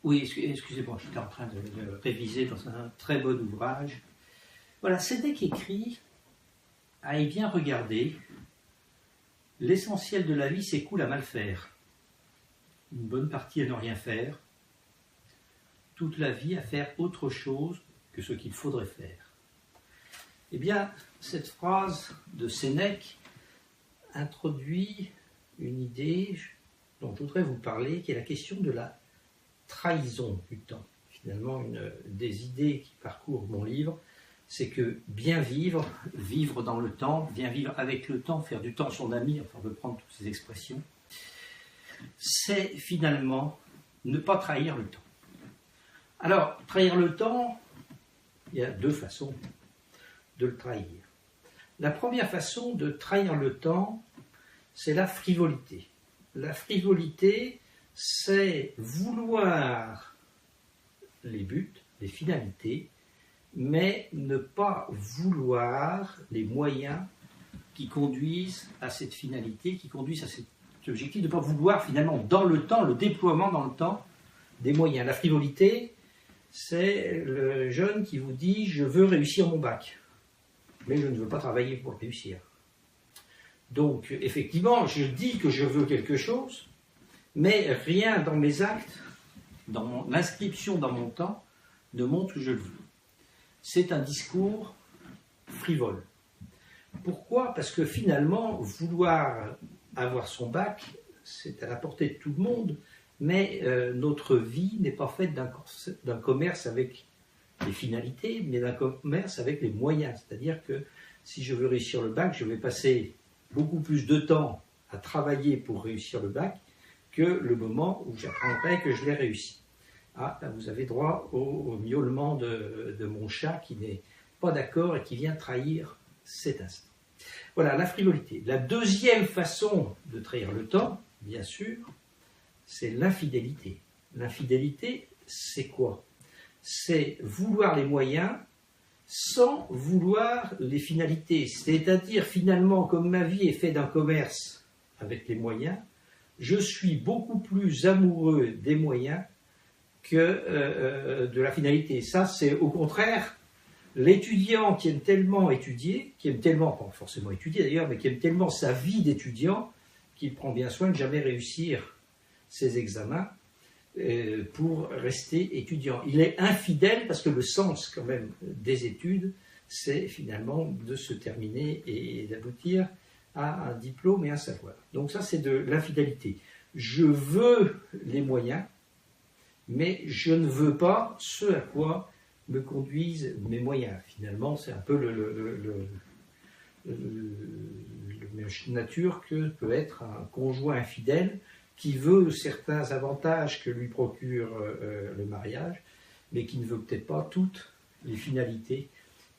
Oui, excusez-moi, j'étais en train de réviser dans un très bon ouvrage. Voilà, Sénèque écrit « Ah, et bien regarder, l'essentiel de la vie s'écoule à mal faire. Une bonne partie à ne rien faire. Toute la vie à faire autre chose que ce qu'il faudrait faire. » Eh bien, cette phrase de Sénèque introduit une idée dont je voudrais vous parler, qui est la question de la trahison du temps. Finalement, une des idées qui parcourent mon livre, c'est que bien vivre, vivre dans le temps, bien vivre avec le temps, faire du temps son ami, enfin reprendre toutes ces expressions, c'est finalement ne pas trahir le temps. Alors, trahir le temps, il y a deux façons de le trahir. La première façon de trahir le temps, c'est la frivolité. La frivolité, c'est vouloir les buts, les finalités, mais ne pas vouloir les moyens qui conduisent à cette finalité, qui conduisent à cet objectif, de ne pas vouloir finalement dans le temps, le déploiement dans le temps des moyens. La frivolité, c'est le jeune qui vous dit « je veux réussir mon bac », mais je ne veux pas travailler pour le réussir. Donc, effectivement, je dis que je veux quelque chose, mais rien dans mes actes, dans l'inscription dans mon temps, ne montre que je le veux. C'est un discours frivole. Pourquoi? Parce que finalement, vouloir avoir son bac, c'est à la portée de tout le monde, mais notre vie n'est pas faite d'un commerce avec les finalités, mais d'un commerce avec les moyens. C'est-à-dire que si je veux réussir le bac, je vais passer beaucoup plus de temps à travailler pour réussir le bac que le moment où j'apprendrai que je l'ai réussi. Ah, là vous avez droit au miaulement de mon chat qui n'est pas d'accord et qui vient trahir cet instant. Voilà, la frivolité. La deuxième façon de trahir le temps, bien sûr, c'est l'infidélité. L'infidélité, c'est quoi? C'est vouloir les moyens sans vouloir les finalités. C'est-à-dire, finalement, comme ma vie est faite d'un commerce avec les moyens, je suis beaucoup plus amoureux des moyens que de la finalité. Ça, c'est au contraire l'étudiant qui aime tellement étudier, qui aime tellement, pas forcément étudier d'ailleurs, mais qui aime tellement sa vie d'étudiant, qu'il prend bien soin de jamais réussir ses examens pour rester étudiant. Il est infidèle parce que le sens quand même des études, c'est finalement de se terminer et d'aboutir à un diplôme et un savoir. Donc ça, c'est de l'infidélité. Je veux les moyens, mais je ne veux pas ce à quoi me conduisent mes moyens. Finalement, c'est un peu la nature que peut être un conjoint infidèle qui veut certains avantages que lui procure le mariage, mais qui ne veut peut-être pas toutes les finalités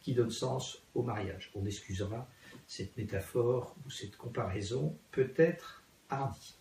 qui donnent sens au mariage. On excusera cette métaphore ou cette comparaison peut-être hardie.